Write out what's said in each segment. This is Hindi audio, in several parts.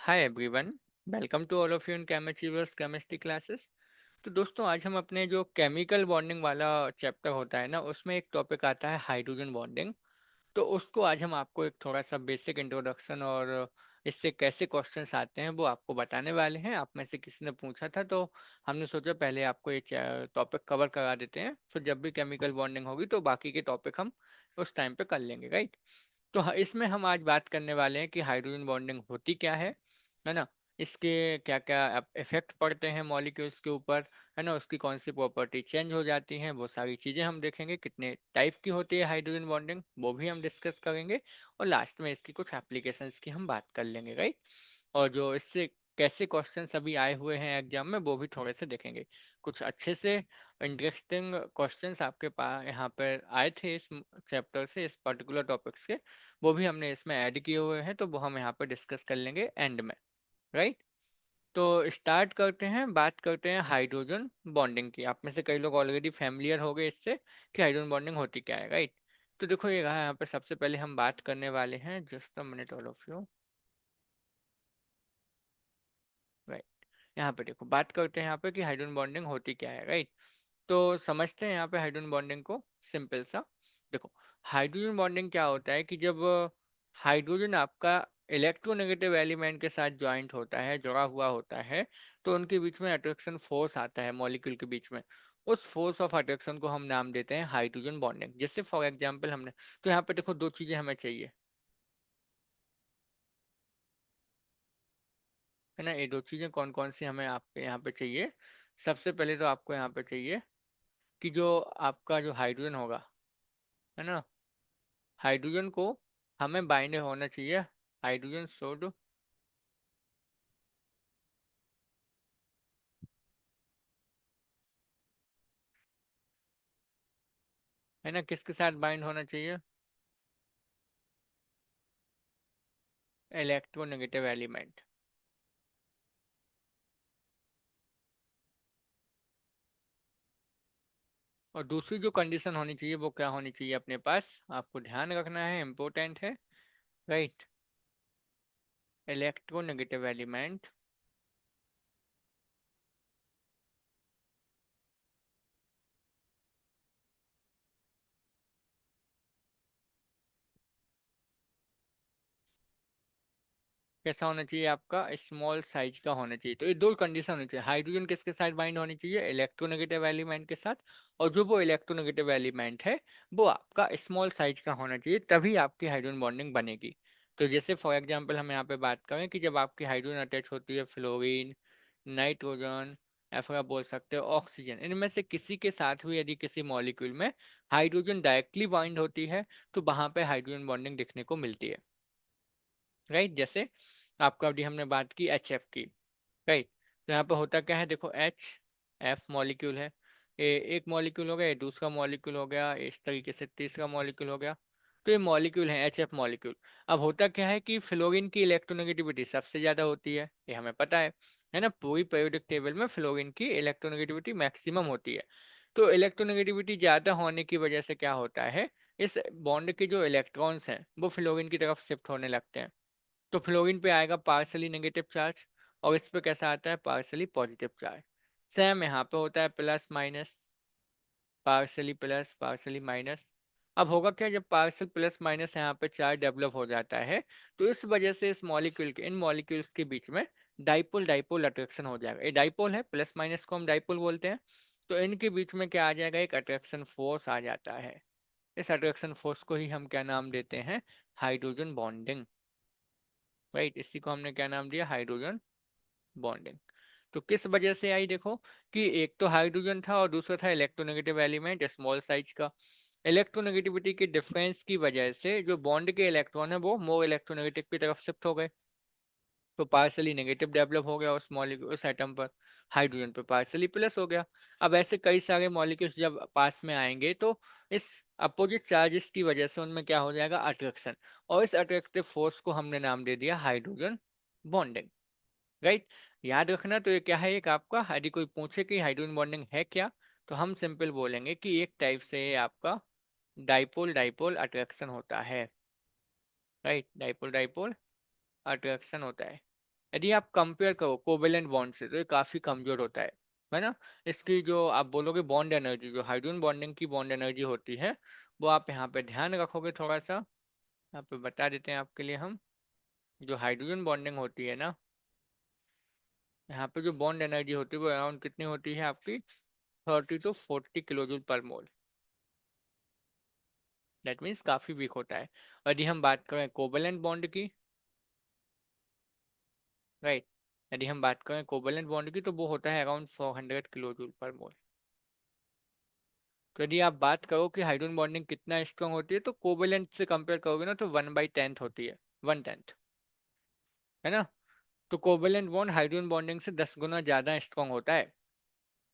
Hi everyone. Welcome to all of you in Chem Achievers chemistry classes. तो दोस्तों आज हम अपने जो केमिकल बॉन्डिंग वाला चैप्टर होता है ना उसमें एक टॉपिक आता है हाइड्रोजन बॉन्डिंग। तो उसको आज हम आपको एक थोड़ा सा बेसिक इंट्रोडक्शन और इससे कैसे क्वेश्चंस आते हैं वो आपको बताने वाले हैं। आप में से किसी ने पूछा था तो हमने सोचा पहले आपको ये टॉपिक कवर करा देते हैं, फिर जब भी केमिकल बॉन्डिंग होगी तो बाकी के टॉपिक हम उस टाइम पे कर लेंगे, राइट। तो इसमें हम आज बात करने वाले हैं कि हाइड्रोजन बॉन्डिंग होती क्या है ना। इसके क्या क्या इफेक्ट पड़ते हैं मॉलिक्यूल्स के ऊपर, है ना। उसकी कौन सी प्रॉपर्टी चेंज हो जाती हैं, वो सारी चीज़ें हम देखेंगे। कितने टाइप की होती है हाइड्रोजन बॉन्डिंग वो भी हम डिस्कस करेंगे। और लास्ट में इसकी कुछ एप्लीकेशंस की हम बात कर लेंगे, राइट। और जो इससे कैसे क्वेश्चंस अभी आए हुए हैं एग्जाम में वो भी थोड़े से देखेंगे। कुछ अच्छे से इंटरेस्टिंग क्वेश्चंस आपके पास यहाँ पर आए थे इस चैप्टर से, इस पर्टिकुलर टॉपिक्स के, वो भी हमने इसमें ऐड किए हुए हैं, तो वो हम यहाँ पर डिस्कस कर लेंगे एंड में, राइट। तो स्टार्ट करते हैं, बात करते हैं हाइड्रोजन बॉन्डिंग की। आप में से कई लोग ऑलरेडी फैमिलियर हो गए इससे कि हाइड्रोजन बॉन्डिंग होती क्या है, राइट। तो देखो ये रहा, यहाँ पे सबसे पहले हम बात करने वाले हैं, just a minute all of you, right. यहाँ पे देखो बात करते हैं यहाँ पे कि हाइड्रोजन बॉन्डिंग होती क्या है, राइट। तो समझते हैं यहाँ पे हाइड्रोजन बॉन्डिंग को, सिंपल सा। देखो हाइड्रोजन बॉन्डिंग क्या होता है कि जब हाइड्रोजन आपका इलेक्ट्रोनेगेटिव एलिमेंट के साथ ज्वाइंट होता है, जुड़ा हुआ होता है, तो उनके बीच में अट्रैक्शन फोर्स आता है मॉलिक्यूल के बीच में। उस फोर्स ऑफ अट्रैक्शन को हम नाम देते हैं हाइड्रोजन बॉन्डिंग। जैसे फॉर एग्जांपल हमने, तो यहाँ पे देखो दो चीजें हमें चाहिए, है ना। ये दो चीजें कौन कौन सी हमें आपके यहाँ पे चाहिए। सबसे पहले तो आपको यहाँ पे चाहिए कि जो आपका जो हाइड्रोजन होगा, है ना, हाइड्रोजन को हमें बाइंड होना चाहिए। हाइड्रोजन शुड, है ना, किसके साथ बाइंड होना चाहिए, इलेक्ट्रोनेगेटिव एलिमेंट। और दूसरी जो कंडीशन होनी चाहिए वो क्या होनी चाहिए अपने पास, आपको ध्यान रखना है, इम्पोर्टेंट है, राइट। इलेक्ट्रोनेगेटिव एलिमेंट, कैसा होना चाहिए आपका, स्मॉल साइज का होना चाहिए। तो ये दो कंडीशन होनी चाहिए, हाइड्रोजन किसके साथ बाइंड होनी चाहिए, इलेक्ट्रोनेगेटिव एलिमेंट के साथ। और जो वो इलेक्ट्रोनेगेटिव एलिमेंट है वो आपका स्मॉल साइज का होना चाहिए, तभी आपकी हाइड्रोजन बॉन्डिंग बनेगी। तो जैसे फॉर एग्जांपल हम यहाँ पे बात करें कि जब आपकी हाइड्रोजन अटैच होती है फ्लोरीन, नाइट्रोजन, या फिर आप बोल सकते हो ऑक्सीजन, इनमें से किसी के साथ भी यदि किसी मॉलिक्यूल में हाइड्रोजन डायरेक्टली बाइंड होती है तो वहां पे हाइड्रोजन बॉन्डिंग दिखने को मिलती है, राइट। जैसे आपको अभी हमने बात की एच एफ की, राइट। तो यहाँ पे होता क्या है, देखो एच एफ मॉलिक्यूल है, ये एक मॉलिक्यूल हो गया, ये दूसरा मॉलिक्यूल हो गया, इस तरीके से तीसरा मॉलिक्यूल हो गया। तो ये मॉलिक्यूल है एच एफ मॉलिक्यूल। अब होता क्या है कि फ्लोरीन की इलेक्ट्रोनेगेटिविटी सबसे ज्यादा होती है, ये हमें पता है ना। पूरी पीरियोडिक टेबल में फ्लोरीन की इलेक्ट्रोनेगेटिविटी मैक्सिमम होती है। तो इलेक्ट्रोनेगेटिविटी ज्यादा होने की वजह से क्या होता है, इस बॉन्ड के जो इलेक्ट्रॉन्स हैं वो फ्लोरीन की तरफ शिफ्ट होने लगते हैं। तो फ्लोरीन पे आएगा पार्सली नेगेटिव चार्ज, और इस पे कैसा आता है, पार्सली पॉजिटिव चार्ज। सेम यहाँ पे होता है plus minus, partially plus partially minus. अब होगा क्या, जब पार्सल प्लस माइनस यहाँ पे चार्ज डेवलप हो जाता है तो इस वजह से इस मॉलिक्यूल के, इन मॉलिक्यूल्स के बीच में डाइपोल डाइपोल अट्रैक्शन हो जाएगा। ये डाइपोल है, प्लस माइनस को हम डाइपोल बोलते हैं। तो इनके बीच में क्या आ जाएगा, एक अट्रैक्शन फोर्स आ जाता है। इस अट्रैक्शन फोर्स को ही हम क्या नाम देते हैं, हाइड्रोजन बॉन्डिंग, राइट। इसी को हमने क्या नाम दिया, हाइड्रोजन बॉन्डिंग। तो किस वजह से आई, देखो कि एक तो हाइड्रोजन था और दूसरा था इलेक्ट्रोनेगेटिव एलिमेंट स्मॉल साइज का। इलेक्ट्रोनेगेटिविटी के डिफरेंस की वजह से जो बॉन्ड के इलेक्ट्रॉन है वो मोर इलेक्ट्रोनेगेटिव की तरफ शिफ्ट हो गए, तो पार्सली नेगेटिव डेवलप हो गया उस मॉलिक्यूल, उस एटम पर। हाइड्रोजन पे पार्सली प्लस हो गया। अब ऐसे कई सारे मॉलिक्यूल्स जब पास में आएंगे तो इस अपोजिट चार्जेस की वजह से उनमें क्या हो जाएगा, अट्रैक्शन। और इस अट्रैक्टिव फोर्स को हमने नाम दे दिया हाइड्रोजन बॉन्डिंग, राइट। याद रखना, तो ये क्या है, एक आपका यदि कोई पूछे कि हाइड्रोजन बॉन्डिंग है क्या, तो हम सिंपल बोलेंगे कि एक टाइप से ये आपका डाइपोल डाइपोल अट्रैक्शन होता है, राइट। डाइपोल डाइपोल अट्रैक्शन होता है। यदि आप कंपेयर करो कोवेलेंट बॉन्ड से, तो ये काफी कमजोर होता है ना। इसकी जो आप बोलोगे बॉन्ड एनर्जी, जो हाइड्रोजन बॉन्डिंग की बॉन्ड एनर्जी होती है, वो आप यहाँ पे ध्यान रखोगे थोड़ा सा, यहाँ पे बता देते हैं आपके लिए हम। जो हाइड्रोजन बॉन्डिंग होती है ना, यहाँ पे जो बॉन्ड एनर्जी होती है वो अराउंड कितनी होती है आपकी, 30 to 40 किलो जूल पर मोल। दैट मीन्स काफी वीक होता है। और यदि हम बात करें कोवेलेंट बॉन्ड की, राइट, यदि हम बात करें कोवेलेंट बॉन्ड की, तो वो होता है अराउंड 400 किलो जूल पर मोल। तो यदि आप बात करो कि हाइड्रोजन बॉन्डिंग कितना स्ट्रांग होती है, तो कोवेलेंट से कंपेयर करोगे ना, तो 1/10 होती है, 1/10, है ना। तो कोवेलेंट बॉन्ड हाइड्रोजन बॉन्डिंग से 10 गुना ज्यादा स्ट्रांग होता है,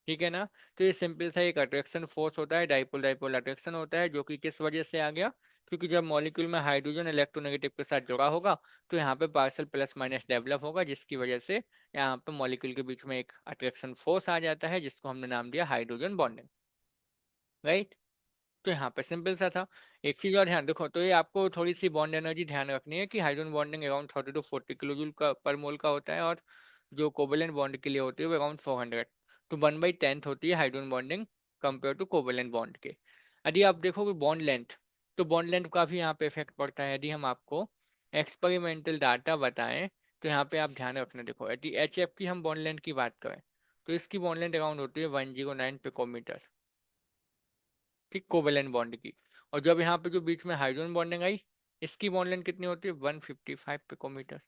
ठीक है ना। तो ये सिंपल सा एक अट्रैक्शन फोर्स होता है, डाइपोल डाइपोल अट्रैक्शन होता है, जो कि किस वजह से आ गया, क्योंकि जब मॉलिक्यूल में हाइड्रोजन इलेक्ट्रोनेगेटिव के साथ जुड़ा होगा, तो यहाँ पे पार्शियल प्लस माइनस डेवलप होगा, जिसकी वजह से यहाँ पे मॉलिक्यूल के बीच में एक अट्रैक्शन फोर्स आ जाता है, जिसको हमने नाम दिया हाइड्रोजन बॉन्डिंग, राइट। तो यहाँ पे सिंपल सा था। एक चीज और ध्यान रखो, तो ये आपको थोड़ी सी बॉन्ड एनर्जी ध्यान रखनी है कि hydrogen bonding around 30 to 40 kilo joule का पर मोल का होता है, और जो कोवेलेंट बॉन्ड के लिए होती है वो अराउंड 400। तो 1/10 होती है hydrogen bonding compare to covalent bond के। यदि आप देखोगे बॉन्ड लेंथ, तो बॉन्ड लेंथ काफी यहाँ पे इफेक्ट पड़ता है। यदि हम आपको एक्सपेरिमेंटल डाटा बताएं, तो यहाँ पे आप ध्यान रखना, देखो यदि HF की हम बॉन्ड लेंथ की बात करें, तो इसकी बॉन्ड लेंथ अराउंड होती है 109 पिकोमीटर, ठीक, कोवेलेंट बॉन्ड की। और जब यहाँ पे जो बीच में हाइड्रोजन बॉन्डिंग आई, इसकी बॉन्ड लेंथ कितनी होती है, 155 पिकोमीटर।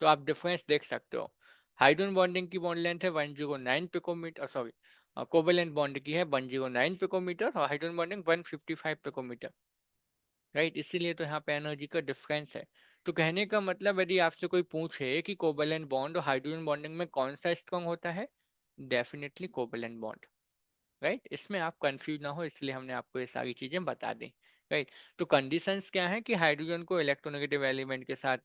तो आप डिफरेंस देख सकते हो, हाइड्रोजन बॉन्डिंग की बॉन्ड लेंथ है 109 पिकोमीटर, सॉरी, कोवेलेंट बॉन्ड की है 109 पिकोमीटर, और हाइड्रोजन बॉन्डिंग 155 पिकोमीटर, राइट। इसीलिए तो यहाँ पे एनर्जी का डिफरेंस है। तो कहने का मतलब, यदि आपसे कोई पूछे कि कोवेलेंट बॉन्ड और हाइड्रोजन बॉन्डिंग में कौन सा स्ट्रॉन्ग होता है, डेफिनेटली कोवेलेंट बॉन्ड, राइट। इसमें आप कंफ्यूज ना हो, इसलिए हमने आपको ये सारी चीजें बता दी, राइट। तो कंडीशंस क्या है कि हाइड्रोजन को इलेक्ट्रोनेगेटिव एलिमेंट के साथ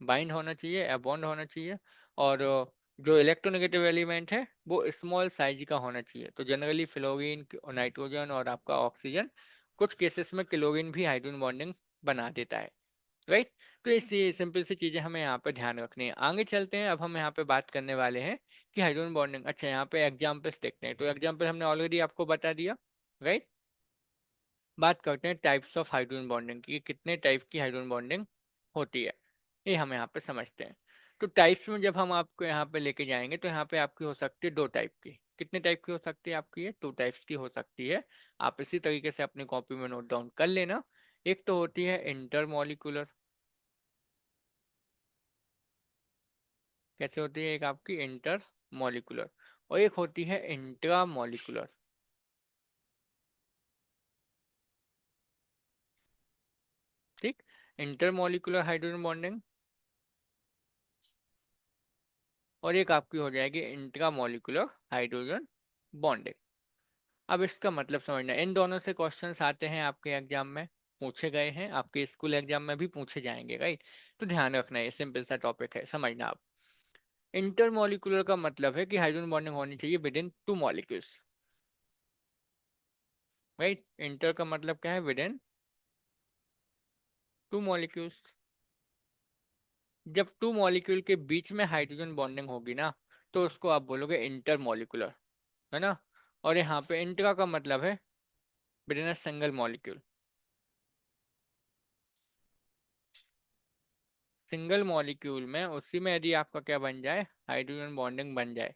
बाइंड होना चाहिए, बॉन्ड होना चाहिए, और जो इलेक्ट्रोनेगेटिव एलिमेंट है वो स्मॉल साइज का होना चाहिए। तो जनरली फ्लोरीन और नाइट्रोजन और आपका ऑक्सीजन, कुछ केसेस में क्लोरीन भी हाइड्रोजन बॉन्डिंग बना देता है, राइट। तो ये सिंपल सी चीजें हमें यहाँ पे ध्यान रखनी है। आगे चलते हैं, अब हम यहाँ पे बात करने वाले हैं कि हाइड्रोजन बॉन्डिंग, अच्छा यहाँ पे एग्जाम्पल्स देखते हैं। तो एग्जाम्पल हमने ऑलरेडी आपको बता दिया, राइट। बात करते हैं टाइप्स ऑफ हाइड्रोजन बॉन्डिंग की, कितने टाइप की हाइड्रोजन बॉन्डिंग होती है, ये हम यहाँ पे समझते हैं। तो टाइप्स में जब हम आपको यहाँ पे लेके जाएंगे, तो यहाँ पे आपकी हो सकती है 2 टाइप की। कितने टाइप की हो सकती है आपकी, ये 2 टाइप्स की हो सकती है। आप इसी तरीके से अपनी कॉपी में नोट डाउन कर लेना। एक तो होती है इंटरमोलिकुलर, कैसे होती है, एक आपकी इंटर मॉलिकुलर, और एक होती है इंट्रा मॉलिकुलर, ठीक। इंटर मॉलिकुलर हाइड्रोजन बॉन्डिंग, और एक आपकी हो जाएगी इंट्रा मॉलिकुलर हाइड्रोजन बॉन्डिंग। अब इसका मतलब समझना, इन दोनों से क्वेश्चंस आते हैं आपके एग्जाम में, पूछे गए हैं, आपके स्कूल एग्जाम में भी पूछे जाएंगे, राइट। तो ध्यान रखना, ये सिंपल सा टॉपिक है, समझना आप। इंटर मॉलिकुलर का मतलब है कि हाइड्रोजन बॉन्डिंग होनी चाहिए with in 2 molecules, right. Inter का मतलब क्या है, विद इन 2 मॉलिक्यूल्स। जब 2 मॉलिक्यूल के बीच में हाइड्रोजन बॉन्डिंग होगी ना, तो उसको आप बोलोगे इंटर मॉलिकुलर, है ना। और यहाँ पे इंट्रा का मतलब है with in a single molecule. Single molecule में, उसी में यदि आपका क्या बन जाए, हाइड्रोजन बॉन्डिंग बन जाए,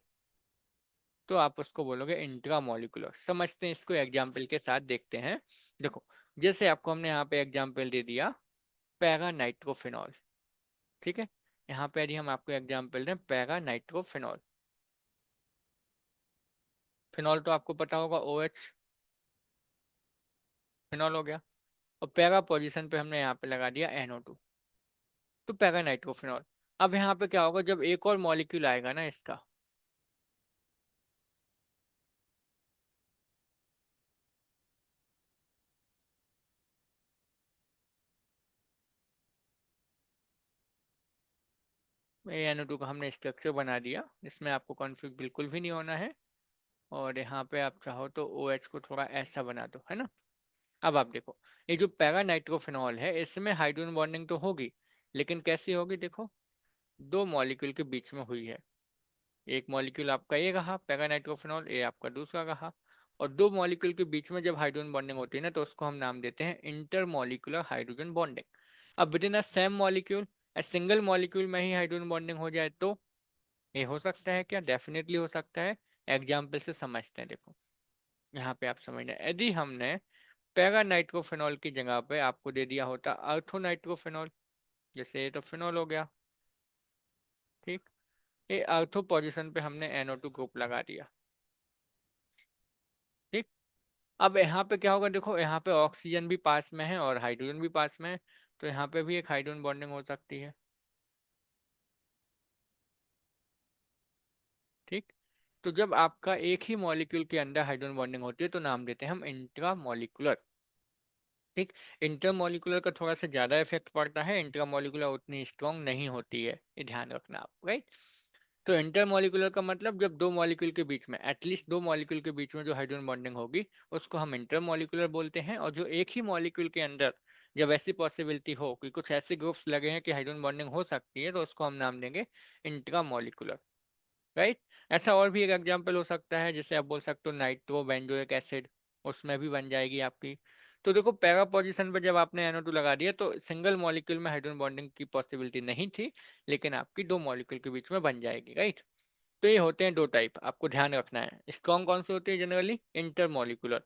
तो आप उसको बोलोगे इंट्रा मॉलिकुलर। समझते हैं इसको, एग्जाम्पल के साथ देखते हैं। देखो, जैसे आपको हमने यहाँ पे एग्जाम्पल दे दिया पैरा नाइट्रोफिनॉल, ठीक है। यहाँ पे यदि हम आपको एग्जाम्पल दें पैरा नाइट्रोफिनॉल, फिनॉल तो आपको पता होगा OH, फिनॉल हो गया। और पैरा पोजीशन पे हमने यहाँ पे लगा दिया NO2, तो पैरा नाइट्रोफिनॉल। अब यहाँ पे क्या होगा, जब एक और मॉलिक्यूल आएगा ना इसका, NO2 का हमने स्ट्रक्चर बना दिया, इसमें आपको कॉन्फ्यूज बिल्कुल भी नहीं होना है। और यहाँ पे आप चाहो तो OH को थोड़ा ऐसा बना दो, है ना। अब आप देखो, ये जो पैरा नाइट्रोफिनॉल है, इसमें हाइड्रोजन बॉन्डिंग तो होगी, लेकिन कैसी होगी, देखो दो मॉलिक्यूल के बीच में हुई है। एक मॉलिक्यूल आपका ये रहा पैरा नाइट्रोफेनॉल, ये आपका दूसरा रहा। और दो मॉलिक्यूल के बीच में जब हाइड्रोजन बॉन्डिंग होती है ना, तो उसको हम नाम देते हैं इंटरमॉलिक्यूलर हाइड्रोजन बॉन्डिंग। अब with in a same molecule, single molecule में ही हाइड्रोजन बॉन्डिंग हो जाए तो ये हो सकता है क्या? डेफिनेटली हो सकता है। एग्जाम्पल से समझते हैं, देखो यहाँ पे आप समझना, यदि हमने पैरा नाइट्रोफेनॉल की जगह पे आपको दे दिया होता अर्थो नाइट्रोफेनॉल, जैसे ये तो फिनॉल हो गया, ठीक, ये अर्थो पोजीशन पे हमने NO2 ग्रुप लगा दिया, ठीक। अब यहाँ पे क्या होगा, देखो यहाँ पे ऑक्सीजन भी पास में है और हाइड्रोजन भी पास में है, तो यहाँ पे भी एक हाइड्रोजन बॉन्डिंग हो सकती है, ठीक। तो जब आपका एक ही मॉलिक्यूल के अंदर हाइड्रोजन बॉन्डिंग होती है तो नाम देते हैं हम इंट्रा मॉलिकुलर, ठीक। इंटरमॉलिकुलर का थोड़ा सा ज्यादा इफेक्ट पड़ता है, इंट्रामॉलिकुलर उतनी स्ट्रांग नहीं होती है, ये ध्यान रखना आप, राइट। तो इंटरमॉलिकुलर का मतलब जब दो मॉलिक्यूल के बीच में, एटलीस्ट दो मॉलिक्यूल के बीच में जो हाइड्रोजन बॉन्डिंग होगी उसको हम इंटरमॉलिकुलर बोलते हैं। और जो एक ही मॉलिक्यूल के अंदर जब ऐसी पॉसिबिलिटी हो कि कुछ ऐसे ग्रुप्स लगे हैं कि हाइड्रोजन बॉन्डिंग हो सकती है, तो उसको हम नाम देंगे इंट्रामॉलिकुलर, राइट। ऐसा और भी एक एग्जांपल हो सकता है, जैसे आप बोल सकते हो नाइट्रो बेंजोइक एसिड, उसमें भी बन जाएगी आपकी। तो देखो पैरा पोजीशन पे जब आपने NO2 लगा दिया तो सिंगल मॉलिक्यूल में हाइड्रोजन बॉन्डिंग की पॉसिबिलिटी नहीं थी, लेकिन आपकी दो मॉलिक्यूल के बीच में बन जाएगी, राइट। तो ये होते हैं दो टाइप, आपको ध्यान रखना है। स्ट्रॉन्ग कौन सी होती है? Generally intermolecular.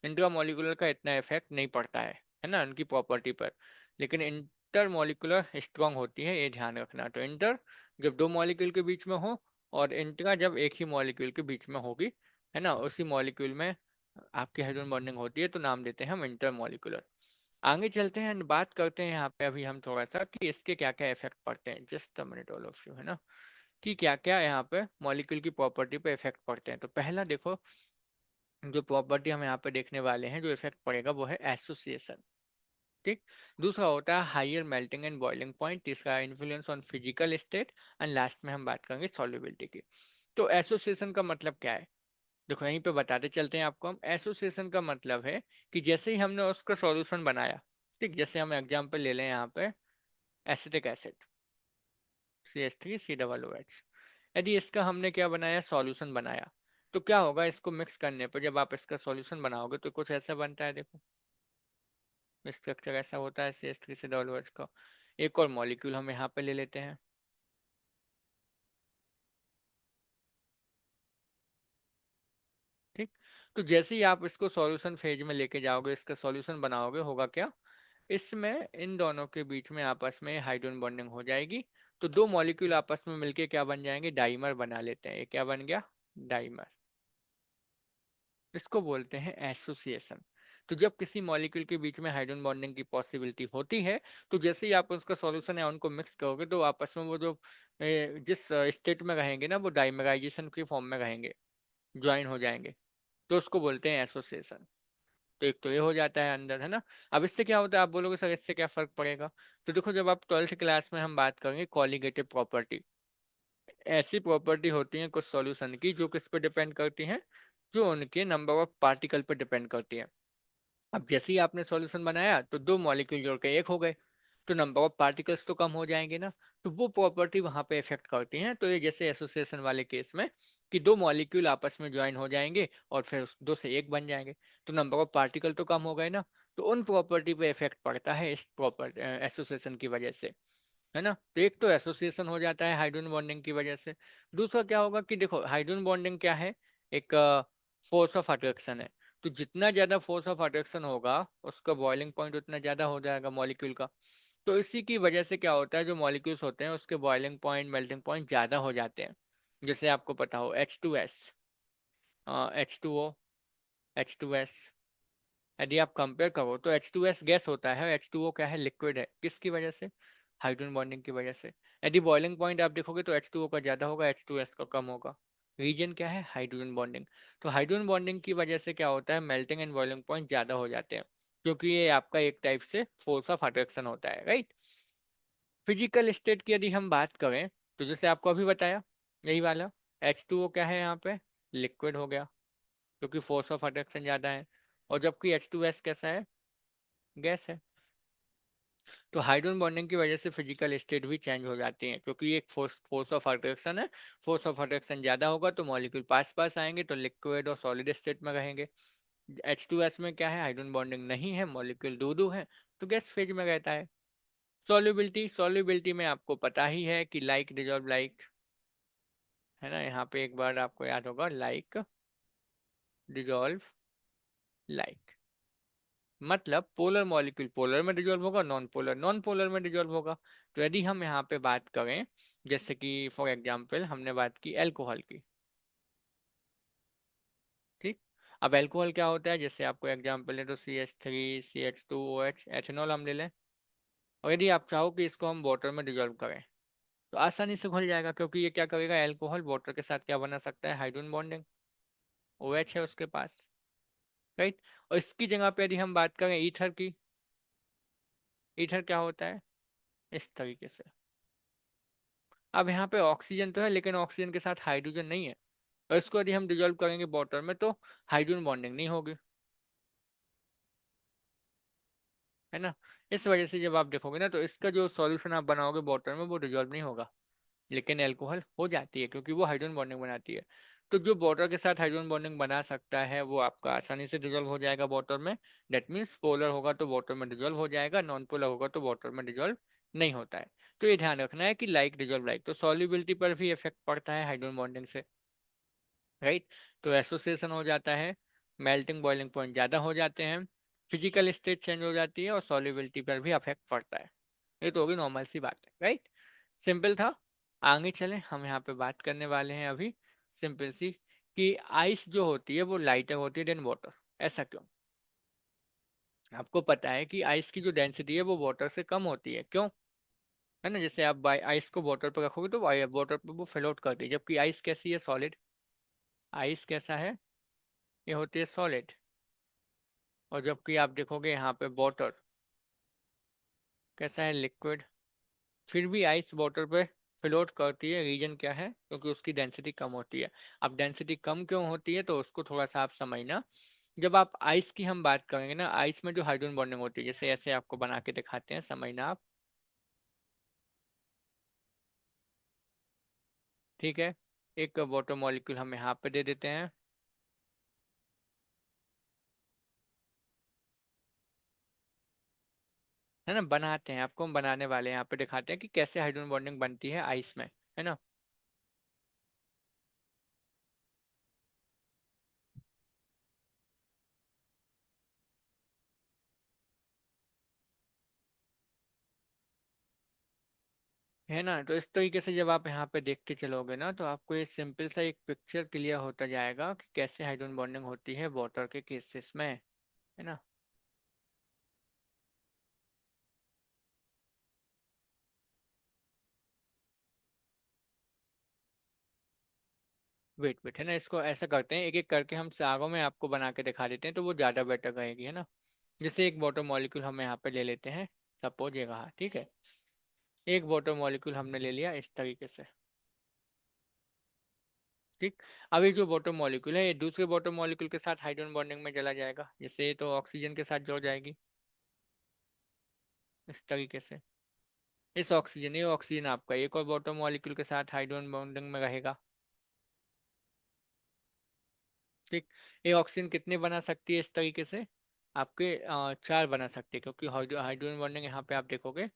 इंट्रामॉलिकुलर का इतना इफेक्ट नहीं पड़ता है ना, उनकी प्रॉपर्टी पर, लेकिन इंटरमॉलिकुलर स्ट्रॉन्ग होती है, ये ध्यान रखना। तो इंटर जब दो मॉलिक्यूल के बीच में हो, और इंट्रा जब एक ही मॉलिक्यूल के बीच में होगी, है ना, उसी मॉलिक्यूल में आपकी हाइड्रोजन बॉन्डिंग होती है, तो नाम देते हैं हम इंटरमॉलिकुलर। आगे चलते हैं, बात करते हैं यहाँ पे अभी हम थोड़ा सा कि इसके क्या क्या इफेक्ट पड़ते हैं। Just a minute all of you, है ना, कि क्या क्या यहाँ पे मॉलिक्यूल की प्रॉपर्टी पे इफेक्ट पड़ते हैं। तो पहला देखो, जो प्रॉपर्टी हम यहाँ पे देखने वाले हैं, जो इफेक्ट पड़ेगा वो है एसोसिएशन, ठीक। दूसरा होता है higher melting and boiling point, तीसरा influence on physical state, and last में हम बात करेंगे सॉल्युबिलिटी की। तो एसोसिएशन का मतलब क्या है? देखो यहीं पे बताते चलते हैं आपको हम। एसोसिएशन का मतलब है कि जैसे ही हमने उसका सॉल्यूशन बनाया, ठीक, जैसे हम एग्जांपल ले लें यहाँ पे एसिटिक एसिड CH3COOH, यदि इसका हमने क्या बनाया, सॉल्यूशन बनाया, तो क्या होगा, इसको मिक्स करने पर जब आप इसका सॉल्यूशन बनाओगे तो कुछ ऐसा बनता है, देखो स्ट्रक्चर ऐसा होता है CH3COOH का। एक और मॉलिक्यूल हम यहाँ पे ले लेते हैं, ठीक। तो जैसे ही आप इसको सॉल्यूशन फेज में लेके जाओगे, इसका सॉल्यूशन बनाओगे, होगा क्या, इसमें इन दोनों के बीच में आपस में हाइड्रोजन बॉन्डिंग हो जाएगी। तो दो मॉलिक्यूल आपस में मिलके क्या बन जाएंगे, डाइमर बना लेते हैं। ये क्या बन गया, डाइमर। इसको बोलते हैं एसोसिएशन। तो जब किसी मॉलिक्यूल के बीच में हाइड्रोजन बॉन्डिंग की पॉसिबिलिटी होती है, तो जैसे ही आप उसका सॉल्यूशन है उनको मिक्स करोगे, तो आपस में वो जो जिस स्टेट में रहेंगे ना, वो डाइमराइजेशन की फॉर्म में रहेंगे, ज्वाइन हो जाएंगे, तो उसको बोलते हैं एसोसिएशन। तो एक तो ये हो जाता है अंदर, है ना। अब इससे क्या होता है, आप बोलोगे सर इससे क्या फर्क पड़ेगा? तो देखो जब आप 12th क्लास में हम बात करेंगे कॉलिगेटिव प्रॉपर्टी, ऐसी प्रॉपर्टी होती है कुछ सॉल्यूशन की जो किस पे डिपेंड करती हैं, जो उनके नंबर ऑफ पार्टिकल पे डिपेंड करती है। अब जैसे ही आपने सॉल्यूशन बनाया तो दो मॉलिक्यूल जोड़ के एक हो गए, तो नंबर ऑफ पार्टिकल्स तो कम हो जाएंगे ना, तो वो प्रॉपर्टी वहां पे इफेक्ट करती है। तो ये जैसे एसोसिएशन वाले केस में कि दो मॉलिक्यूल आपस में ज्वाइन हो जाएंगे और फिर दो से एक बन जाएंगे, तो नंबर ऑफ पार्टिकल तो कम हो गए ना, तो उन प्रॉपर्टी पे इफेक्ट पड़ता है इस प्रॉपर्टी एसोसिएशन की वजह से, है ना। तो एक तो एसोसिएशन हो जाता है हाइड्रोजन बॉन्डिंग की वजह से। दूसरा क्या होगा कि देखो हाइड्रोजन बॉन्डिंग क्या है, एक फोर्स ऑफ अट्रैक्शन है। तो जितना ज्यादा फोर्स ऑफ अट्रैक्शन होगा, उसका बॉइलिंग पॉइंट उतना ज्यादा हो जाएगा मॉलिक्यूल का। तो इसी की वजह से क्या होता है, जो मॉलिक्यूल्स होते हैं उसके बॉइलिंग पॉइंट, मेल्टिंग पॉइंट ज्यादा हो जाते हैं। जैसे आपको पता हो H2S, H2O, H2S, यदि आप कंपेयर करो तो H2S गैस होता है, H2O क्या है, लिक्विड है। किसकी वजह से? हाइड्रोजन बॉन्डिंग की वजह से। यदि बॉइलिंग पॉइंट आप देखोगे तो H2O का ज्यादा होगा, H2S का कम होगा। रीजन क्या है, हाइड्रोजन बॉन्डिंग। तो हाइड्रोजन बॉन्डिंग की वजह से क्या होता है, मेल्टिंग एंड बॉइलिंग पॉइंट ज्यादा हो जाते हैं, क्योंकि ये आपका एक टाइप से फोर्स ऑफ अट्रैक्शन होता है, राइट। फिजिकल स्टेट की यदि हम बात करें, तो जैसे आपको अभी बताया यही वाला, H2O क्या है यहाँ पे, लिक्विड हो गया, क्योंकि फोर्स ऑफ अट्रैक्शन ज्यादा है। और जबकि H2S कैसा है, गैस है। तो हाइड्रोजन बॉन्डिंग की वजह से फिजिकल स्टेट भी चेंज हो जाती है, क्योंकि एक फोर्स फोर्स ऑफ अट्रैक्शन है। फोर्स ऑफ अट्रैक्शन ज्यादा होगा तो मॉलिक्यूल पास पास आएंगे, तो लिक्विड और सॉलिड स्टेट में रहेंगे। H2S में क्या है, हाइड्रोजन बॉन्डिंग नहीं है, मॉलिक्यूल दूर दूर है, तो गैस फेज में रहता है। सॉल्युबिलिटी, सॉल्युबिलिटी में आपको पता ही है कि लाइक डिजॉल्व लाइक, है ना। यहाँ पे एक बार आपको याद होगा, लाइक डिजॉल्व लाइक, मतलब पोलर मॉलिक्यूल पोलर में डिजोल्व होगा, नॉन पोलर में डिजोल्व होगा। तो यदि हम यहाँ पे बात करें, जैसे कि फॉर एग्जांपल हमने बात की अल्कोहल की, ठीक। अब अल्कोहल क्या होता है, जैसे आपको एग्जांपल है तो CH3 CH2OH, एथेनॉल हम ले लें। और यदि आप चाहो कि इसको हम वाटर में डिजोल्व करें, तो आसानी से घुल जाएगा, क्योंकि ये क्या करेगा, अल्कोहल वाटर के साथ क्या बना सकता है, हाइड्रोजन बॉन्डिंग, OH है उसके पास, राइट। और इसकी जगह पे यदि हम बात करें ईथर की, ईथर क्या होता है, इस तरीके से। अब यहाँ पे ऑक्सीजन तो है, लेकिन ऑक्सीजन के साथ हाइड्रोजन नहीं है, और इसको यदि हम डिजोल्व करेंगे वाटर में तो हाइड्रोजन बॉन्डिंग नहीं होगी, है ना। इस वजह से जब आप देखोगे ना, तो इसका जो सॉल्यूशन आप बनाओगे वाटर में वो डिजोल्व नहीं होगा, लेकिन एल्कोहल हो जाती है, क्योंकि वो हाइड्रोजन बॉन्डिंग बनाती है। तो जो वाटर के साथ हाइड्रोजन बॉन्डिंग बना सकता है वो आपका आसानी से डिजोल्व हो जाएगा वाटर में। दैट मीन्स पोलर होगा तो वाटर में डिजोल्व हो जाएगा, नॉन पोलर होगा तो वाटर में डिजोल्व नहीं होता है। तो ये ध्यान रखना है कि लाइक डिजोल्व लाइक, तो सॉल्युबिलिटी पर भी इफेक्ट पड़ता है हाइड्रोजन बॉन्डिंग से, राइट। तो एसोसिएशन हो जाता है, मेल्टिंग बॉइलिंग पॉइंट ज़्यादा हो जाते हैं, फिजिकल स्टेट चेंज हो जाती है, और सॉल्युबिलिटी पर भी अफेक्ट पड़ता है। ये तो होगी नॉर्मल सी बात है, राइट। सिंपल था। आगे चलें, हम यहाँ पे बात करने वाले हैं अभी सिंपल सी, कि आइस जो होती है वो लाइटर होती है देन वाटर। ऐसा क्यों? आपको पता है कि आइस की जो डेंसिटी है वो वाटर से कम होती है, क्यों? है ना, जैसे आप आइस को वाटर पर रखोगे तो वाटर पर वो फ्लोट करती है, जबकि आइस कैसी है, सॉलिड। आइस कैसा है, ये होती है सॉलिड। और जबकि आप देखोगे यहाँ पे वाटर कैसा है, लिक्विड। फिर भी आइस वाटर पे फ्लोट करती है, रीजन क्या है, क्योंकि उसकी डेंसिटी कम होती है। अब डेंसिटी कम क्यों होती है, तो उसको थोड़ा सा आप समझना। जब आप आइस की हम बात करेंगे ना, आइस में जो हाइड्रोजन बॉन्डिंग होती है, जैसे ऐसे आपको बना के दिखाते हैं, समझना आप, ठीक है। एक वाटर मॉलिक्यूल हम यहाँ पे दे देते हैं, है ना, बनाते हैं, आपको हम बनाने वाले हैं, यहाँ पे दिखाते हैं कि कैसे हाइड्रोजन बॉन्डिंग बनती है आइस में, है ना। है ना, तो इस तरीके से जब आप यहाँ पे देखते चलोगे ना, तो आपको ये सिंपल सा एक पिक्चर क्लियर होता जाएगा कि कैसे हाइड्रोजन बॉन्डिंग होती है वाटर के केसेस में, है ना। वेट वेट, है ना, इसको ऐसा करते हैं, एक एक करके हम सारों में आपको बना के दिखा देते हैं, तो वो ज़्यादा बेटर रहेगी, है ना। जैसे एक वाटर मॉलिक्यूल हम यहाँ पे ले लेते हैं, सपोज ये रहा, ठीक है। एक वाटर मॉलिक्यूल हमने ले लिया इस तरीके से, ठीक। अब ये जो वाटर मॉलिक्यूल है, ये दूसरे वाटर मॉलिक्यूल के साथ हाइड्रोजन बॉन्डिंग में चला जाएगा, जैसे ये तो ऑक्सीजन के साथ जुड़ जाएगी इस तरीके से। इस ऑक्सीजन, ये ऑक्सीजन आपका एक और वाटर मॉलिक्यूल के साथ हाइड्रोजन बॉन्डिंग में रहेगा, ठीक। ये ऑक्सीजन कितने बना सकती है इस तरीके से, आपके चार बना सकती है, क्योंकि हाइड्रोजन बॉन्डिंग यहाँ पे आप देखोगे,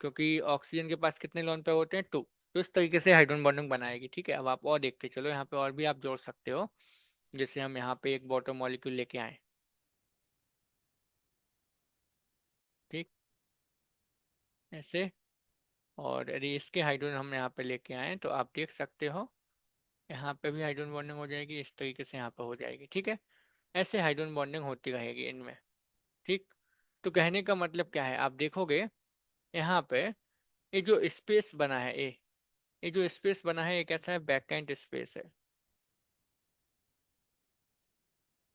क्योंकि ऑक्सीजन के पास कितने लोन पे होते हैं, टू। तो इस तरीके से हाइड्रोजन बॉन्डिंग बनाएगी, ठीक है। अब आप और देखते चलो, यहाँ पे और भी आप जोड़ सकते हो। जैसे हम यहाँ पे एक वाटर मॉलिक्यूल लेके आए, ठीक, ऐसे। और यदि इसके हाइड्रोजन हम यहाँ पे लेके आए, तो आप देख सकते हो यहाँ पे भी हाइड्रोजन बॉन्डिंग हो जाएगी, इस तरीके से यहाँ पे हो जाएगी, ठीक है। ऐसे हाइड्रोजन बॉन्डिंग होती रहेगी इनमें, ठीक। तो कहने का मतलब क्या है, आप देखोगे यहाँ पे ये जो स्पेस बना है, ये जो स्पेस बना है, ये कैसा है, बैकेंट स्पेस है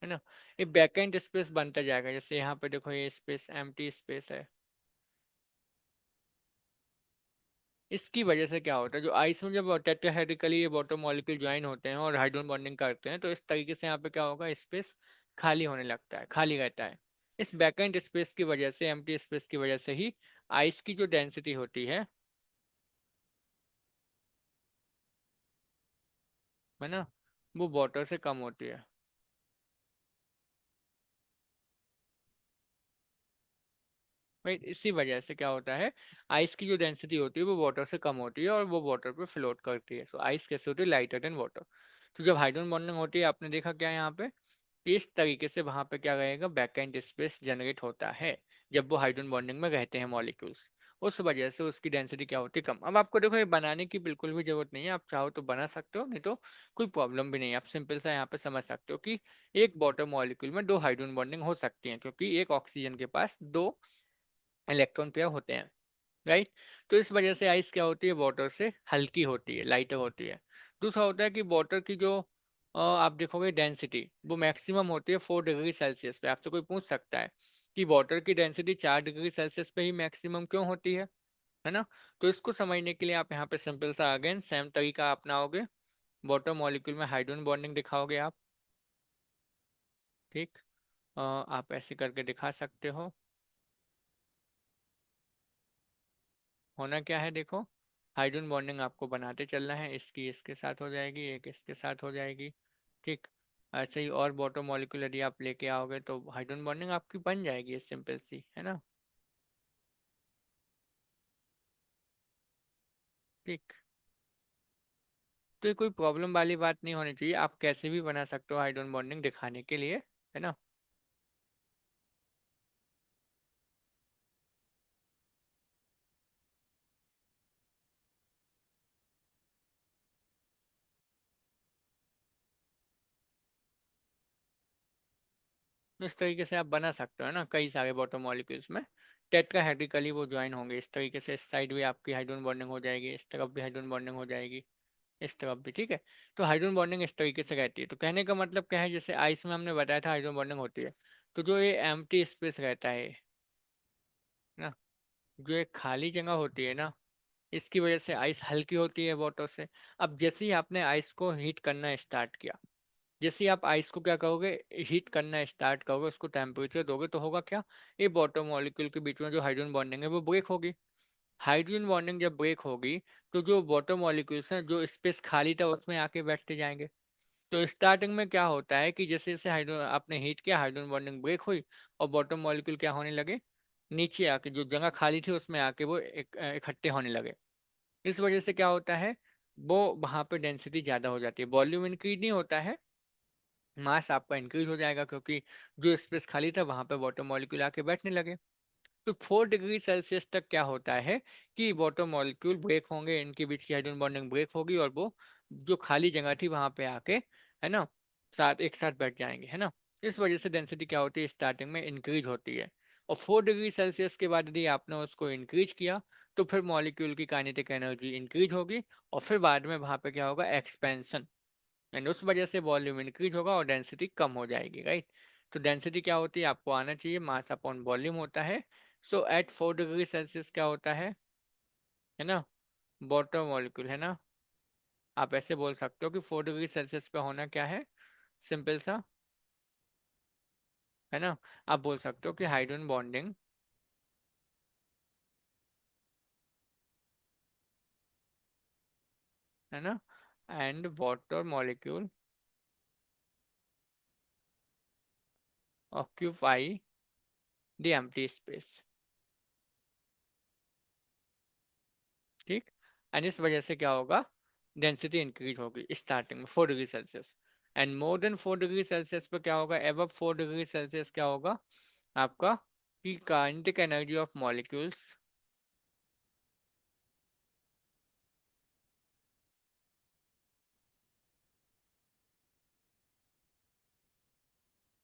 ना। ये बैकेंट स्पेस बनता जाएगा, जैसे यहाँ पे देखो ये स्पेस एम्प्टी स्पेस है। इसकी वजह से क्या होता है, जो आइस में जब टेट्राहेड्रिकली ये वाटर मॉलिक्यूल ज्वाइन होते हैं और हाइड्रोजन बॉन्डिंग करते हैं, तो इस तरीके से यहाँ पे क्या होगा, स्पेस खाली होने लगता है, खाली रहता है। इस बैकेंट स्पेस की वजह से, एम्प्टी स्पेस की वजह से ही आइस की जो डेंसिटी होती है ना, वो वाटर से कम होती है। राइट, इसी वजह से क्या होता है, आइस की जो डेंसिटी होती है वो वाटर से कम होती है और वो वाटर पे फ्लोट करती है। सो आइस कैसे होती है, लाइटर देन वाटर। तो जब हाइड्रोजन बॉन्डिंग होती है, आपने देखा क्या यहाँ पे, इस तरीके से वहां पे क्या रहेगा, बैकएंड स्पेस जनरेट होता है जब वो हाइड्रोजन बॉन्डिंग में रहते हैं मॉलिक्यूल्स। उस वजह से उसकी डेंसिटी क्या होती है, कम। अब आपको देखो, ये बनाने की बिल्कुल भी जरूरत नहीं है, आप चाहो तो बना सकते हो, नहीं तो कोई प्रॉब्लम भी नहीं है। आप सिंपल सा यहाँ पे समझ सकते हो कि एक वाटर मॉलिक्यूल में दो हाइड्रोजन बॉन्डिंग हो सकती है, क्योंकि एक ऑक्सीजन के पास दो इलेक्ट्रॉन पेयर होते हैं। राइट। तो इस वजह से आइस क्या होती है, वाटर से हल्की होती है, लाइटर होती है। दूसरा होता है कि वाटर की जो आप देखोगे डेंसिटी, वो मैक्सिमम होती है 4 डिग्री सेल्सियस पे। आपसे कोई पूछ सकता है कि वाटर की डेंसिटी 4 डिग्री सेल्सियस पे ही मैक्सिमम क्यों होती है ना। तो इसको समझने के लिए आप यहाँ पे सिंपल सा अगेन सेम तरीका अपनाओगे, वाटर मॉलिक्यूल में हाइड्रोजन बॉन्डिंग दिखाओगे आप। ठीक। आप ऐसे करके दिखा सकते हो। होना क्या है देखो, हाइड्रोजन बॉन्डिंग आपको बनाते चलना है, इसकी इसके साथ हो जाएगी, एक इसके साथ हो जाएगी। ठीक। ऐसे ही और वाटर मॉलिक्यूल यदि आप लेके आओगे तो हाइड्रोजन बॉन्डिंग आपकी बन जाएगी, सिंपल सी, है ना। ठीक। तो ये कोई प्रॉब्लम वाली बात नहीं होनी चाहिए, आप कैसे भी बना सकते हो हाइड्रोजन बॉन्डिंग दिखाने के लिए, है ना। तो इस तरीके से आप बना सकते हो ना, कई सारे वाटर मॉलिक्यूल्स में टेट्राहेड्रिकली वो ज्वाइन होंगे इस तरीके से। इस साइड भी आपकी हाइड्रोजन बॉन्डिंग हो जाएगी, इस तरफ भी हाइड्रोजन बॉन्डिंग हो जाएगी, इस तरफ भी। ठीक है। तो हाइड्रोजन बॉन्डिंग इस तरीके से रहती है। तो कहने का मतलब क्या है, जैसे आइस में हमने बताया था हाइड्रोजन बॉन्डिंग होती है, तो जो ये एम्प्टी स्पेस रहता है ना, जो एक खाली जगह होती है ना, इसकी वजह से आइस हल्की होती है वाटर से। अब जैसे ही आपने आइस को हीट करना स्टार्ट किया, जैसे ही आप आइस को क्या करोगे, हीट करना स्टार्ट करोगे, उसको टेम्परेचर दोगे, तो होगा क्या, ये वाटर मॉलिक्यूल के बीच में जो हाइड्रोजन बॉन्डिंग है वो ब्रेक होगी। हाइड्रोजन बॉन्डिंग जब ब्रेक होगी, तो जो वाटर मॉलिक्यूल्स हैं, जो स्पेस खाली था उसमें आके बैठते जाएंगे। तो स्टार्टिंग में क्या होता है कि जैसे जैसे हाइड्रो आपने हीट किया, हाइड्रोजन बॉन्डिंग ब्रेक हुई और बॉटम मॉलिक्यूल क्या होने लगे, नीचे आके जो जगह खाली थी उसमें आके वो इकट्ठे होने लगे। इस वजह से क्या होता है, वो वहां पे डेंसिटी ज्यादा हो जाती है, वॉल्यूम इंक्रीज नहीं होता है, मास आपका इंक्रीज हो जाएगा, क्योंकि जो स्पेस खाली था वहां पे वाटर मॉलिक्यूल आके बैठने लगे। तो 4 डिग्री सेल्सियस तक क्या होता है कि वाटर मॉलिक्यूल ब्रेक होंगे, इनके बीच की हाइड्रोजन बॉन्डिंग ब्रेक होगी और वो जो खाली जगह थी वहां पे आके, है ना, साथ एक साथ बैठ जाएंगे, है ना। इस वजह से डेंसिटी क्या होती है, स्टार्टिंग में इंक्रीज होती है। और 4 डिग्री सेल्सियस के बाद यदि आपने उसको इंक्रीज किया, तो फिर मॉलिक्यूल की काइनेटिक एनर्जी इंक्रीज होगी और फिर बाद में वहां पे क्या होगा, एक्सपेंशन, एंड उस वजह से वॉल्यूम इंक्रीज होगा और डेंसिटी कम हो जाएगी। राइट। तो डेंसिटी क्या होती है आपको आना चाहिए, मास अपॉन वॉल्यूम होता है। सो एट 4 डिग्री सेल्सियस क्या होता है ना, वाटर मॉलिक्यूल, है ना। आप ऐसे बोल सकते हो कि 4 डिग्री सेल्सियस पे होना क्या है, सिंपल सा, है ना। आप बोल सकते हो कि हाइड्रोजन बॉन्डिंग, है ना, and water molecule occupy the empty space. ठीक। एंड इस वजह से क्या होगा, डेंसिटी इंक्रीज होगी स्टार्टिंग में 4 degree Celsius, and more than 4 degree Celsius पे क्या होगा, एबव 4 डिग्री सेल्सियस क्या होगा आपका, कि kinetic energy of molecules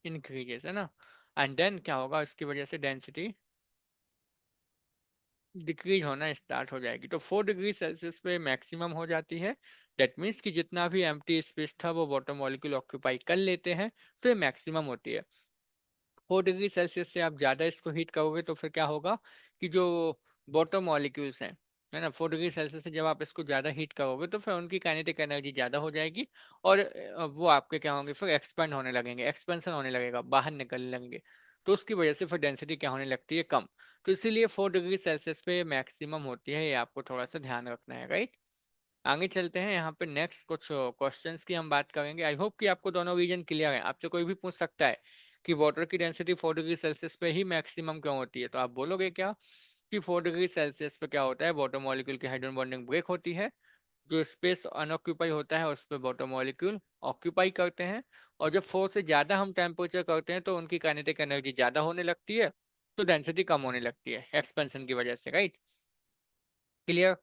increases, है ना। एंड देन क्या होगा, उसकी वजह से डेंसिटी डिक्रीज होना स्टार्ट हो जाएगी। तो 4 डिग्री सेल्सियस पे मैक्सिमम हो जाती है। दैट मीन्स कि जितना भी एम्प्टी स्पेस था वो वाटर मॉलिक्यूल ऑक्यूपाई कर लेते हैं, फिर मैक्सिमम होती है। 4 डिग्री सेल्सियस से आप ज़्यादा इसको हीट करोगे तो फिर क्या होगा कि जो वाटर मॉलिक्यूल्स हैं, है ना, 4 डिग्री सेल्सियस से जब आप इसको ज़्यादा हीट करोगे तो फिर उनकी काइनेटिक एनर्जी ज़्यादा हो जाएगी और वो आपके क्या होंगे, फिर एक्सपेंड होने लगेंगे, एक्सपेंशन होने लगेगा, बाहर निकलने लगेंगे। तो उसकी वजह से फिर डेंसिटी क्या होने लगती है, कम। तो इसीलिए 4 डिग्री सेल्सियस पे मैक्सिमम होती है, ये आपको थोड़ा सा ध्यान रखना है, राइट। आगे चलते हैं, यहाँ पे नेक्स्ट कुछ क्वेश्चंस की हम बात करेंगे। आई होप कि आपको दोनों रीजन क्लियर है। आपसे कोई भी पूछ सकता है कि वाटर की डेंसिटी 4 डिग्री सेल्सियस पे ही मैक्सिमम क्यों होती है, तो आप बोलोगे क्या कि 4 डिग्री सेल्सियस पे क्या होता है, वाटर मॉलिक्यूल की हाइड्रोजन बॉन्डिंग ब्रेक होती है, जो स्पेस अनऑक्यूपाई होता है उस पर वाटर मॉलिक्यूल ऑक्यूपाई करते हैं, और जब 4 से ज़्यादा हम टेम्परेचर करते हैं तो उनकी काइनेटिक एनर्जी ज़्यादा होने लगती है, तो डेंसिटी कम होने लगती है एक्सपेंशन की वजह से, राइट। क्लियर।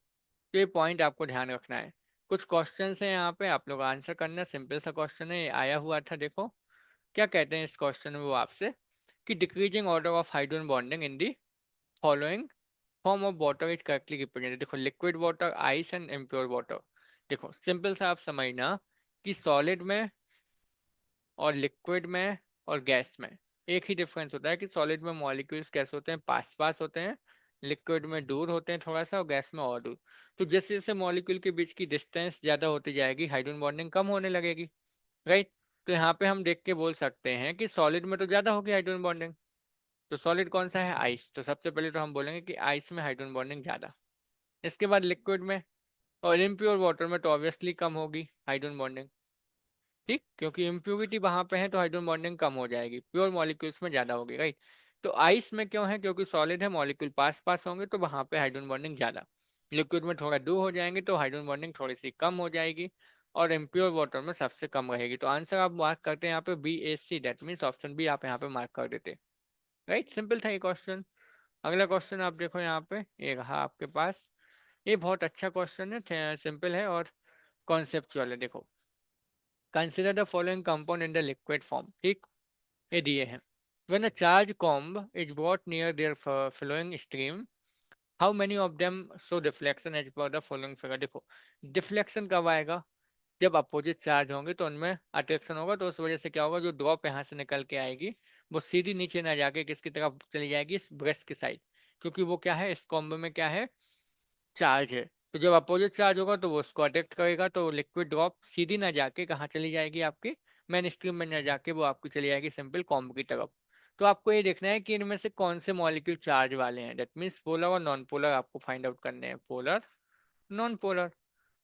तो ये पॉइंट आपको ध्यान रखना है। कुछ क्वेश्चंस हैं यहाँ पे, आप लोग आंसर करना। सिंपल सा क्वेश्चन है, ये आया हुआ था, देखो क्या कहते हैं इस क्वेश्चन में वो आपसे, कि decreasing order of hydrogen bonding in the following form of water is correctly represented. देखो liquid water, ice and impure water. देखो सिंपल सा आप समझना कि सॉलिड में और लिक्विड में और गैस में एक ही डिफरेंस होता है कि सॉलिड में मॉलिक्यूल्स कैसे होते हैं, पास पास होते हैं, लिक्विड में दूर होते हैं थोड़ा सा, और गैस में और दूर। तो जैसे जैसे मॉलिक्यूल के बीच की डिस्टेंस ज्यादा होती जाएगी, हाइड्रोजन बॉन्डिंग कम होने लगेगी, राइट। तो यहाँ पे हम देख के बोल सकते हैं कि सॉलिड में तो ज्यादा होगी हाइड्रोजन बॉन्डिंग। तो सॉलिड कौन सा है, आइस। तो सबसे पहले तो हम बोलेंगे कि आइस में हाइड्रोजन बॉन्डिंग ज्यादा। इसके बाद लिक्विड में और इम्प्योर वाटर में तो ऑब्वियसली कम होगी हाइड्रोजन बॉन्डिंग, ठीक, क्योंकि इम्प्योरिटी वहां पे है तो हाइड्रोजन बॉन्डिंग कम हो जाएगी, प्योर मॉलिक्यूल्स में ज्यादा होगी, राइट। तो आइस में क्यों है, क्योंकि सॉलिड है, मॉलिक्यूल पास पास होंगे तो वहां पे हाइड्रोजन बॉन्डिंग ज्यादा। लिक्विड में थोड़ा दूर हो जाएंगे तो हाइड्रोजन बॉन्डिंग थोड़ी सी कम हो जाएगी, और इम्प्योर वाटर में सबसे कम रहेगी। तो आंसर आप मार्क करते हैं यहाँ पे BAC, that means option B आप यहाँ पे मार्क कर देते, राइट। सिंपल था ये क्वेश्चन। अगला क्वेश्चन आप देखो यहाँ पे, ये रहा आपके पास। ये बहुत अच्छा क्वेश्चन है, सिंपल है और कॉन्सेप्चुअल है। देखो, consider the following compound in the liquid form, ठीक, ये दिए हैं। When a charge comb is brought near their flowing stream, how many of them show deflection as per the following figure. देखो डिफ्लेक्शन कब आएगा, जब अपोजिट चार्ज होंगे तो उनमें अट्रैक्शन होगा, तो उस वजह से क्या होगा, जो ड्रॉप यहाँ से निकल के आएगी वो सीधी नीचे ना जाके किसकी तरफ चली जाएगी, इस ब्रेस्ट की साइड, क्योंकि वो क्या है, इस कॉम्ब में क्या है, चार्ज है। तो जब अपोजिट चार्ज होगा तो वो उसको अट्रैक्ट करेगा, तो लिक्विड ड्रॉप सीधी ना जाके कहाँ चली जाएगी, आपकी मेन स्ट्रीम में ना जाके वो आपकी चली जाएगी सिंपल कॉम्ब की तरफ। तो आपको ये देखना है कि इनमें से कौन से मॉलिक्यूल चार्ज वाले हैं, दैट मीन्स पोलर और नॉन पोलर आपको फाइंड आउट करने हैं, पोलर नॉन पोलर।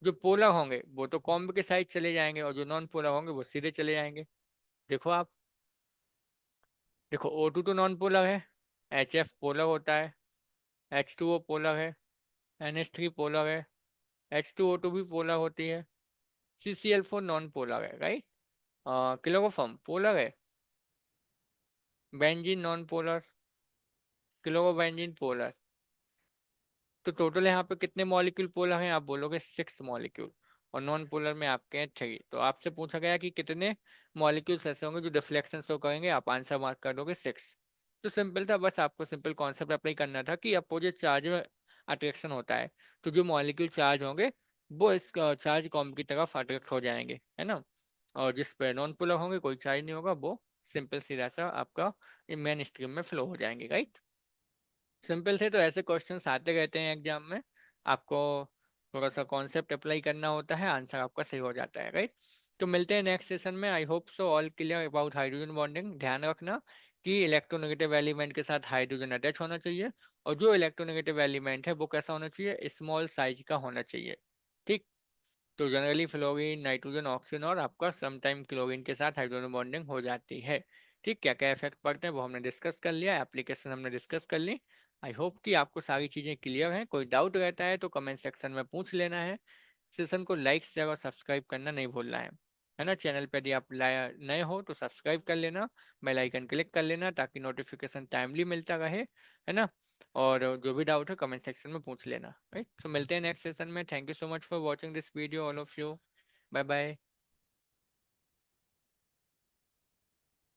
जो पोलर होंगे वो तो कॉम्ब के साइड चले जाएंगे, और जो नॉन पोलर होंगे वो सीधे चले जाएंगे। देखो आप, देखो O2 तो नॉन पोलर है, HF पोलर होता है, H2O पोलर है, NH3 पोलर है, H2O2 भी पोलर होती है, CCl4 नॉन पोलर है, राइट। क्लोरोफॉर्म पोलर है, benzene non polar, chlorobenzene polar. तो टोटल यहाँ पे कितने मॉलिक्यूल पोलर हैं, आप बोलोगे 6 मॉलिक्यूल, और नॉन पोलर में आपके हैं 3। तो आपसे पूछा गया कि कितने मॉलिक्यूल्स ऐसे होंगे जो डिफ्लेक्शन शो करेंगे, आप आंसर मार्क कर दोगे 6। तो सिंपल था, बस आपको सिंपल कॉन्सेप्ट अप्लाई करना था कि अपोजिट चार्ज में अट्रैक्शन होता है, तो जो मॉलिक्यूल चार्ज होंगे वो इस चार्ज कॉम्ब की तरफ अट्रैक्ट हो जाएंगे, है ना। और जिस पे नॉन पोलर होंगे, कोई चार्ज नहीं होगा, वो सिंपल सीधा सा आपका मेन स्ट्रीम में फ्लो हो जाएंगे, राइट। सिंपल थे, तो ऐसे क्वेश्चंस आते रहते हैं एग्जाम में। आपको थोड़ा सा कॉन्सेप्ट अप्लाई करना होता है, आंसर आपका सही हो जाता है, राइट। तो मिलते हैं नेक्स्ट सेशन में। I hope so all clear about hydrogen bonding. ध्यान रखना कि इलेक्ट्रोनेगेटिव एलिमेंट के साथ हाइड्रोजन अटैच होना चाहिए, और जो इलेक्ट्रोनेगेटिव एलिमेंट है वो कैसा होना चाहिए, स्मॉल साइज का होना चाहिए, ठीक। तो जनरली फ्लोरीन, नाइट्रोजन, ऑक्सीजन और आपका समटाइम क्लोरीन के साथ हाइड्रोजन बॉन्डिंग हो जाती है, ठीक। क्या क्या इफेक्ट पड़ते हैं वो हमने डिस्कस कर लिया, एप्लीकेशन हमने डिस्कस कर ली। आई होप कि आपको सारी चीज़ें क्लियर हैं। कोई डाउट रहता है तो कमेंट सेक्शन में पूछ लेना है। सेशन को लाइक शेयर और सब्सक्राइब करना नहीं भूलना है ना। चैनल पर यदि आप नए हो तो सब्सक्राइब कर लेना, बेल आइकन क्लिक कर लेना ताकि नोटिफिकेशन टाइमली मिलता रहे, है ना। और जो भी डाउट है कमेंट सेक्शन में पूछ लेना, राइट। तो मिलते हैं नेक्स्ट सेशन में। Thank you so much for watching this video all of you. Bye bye.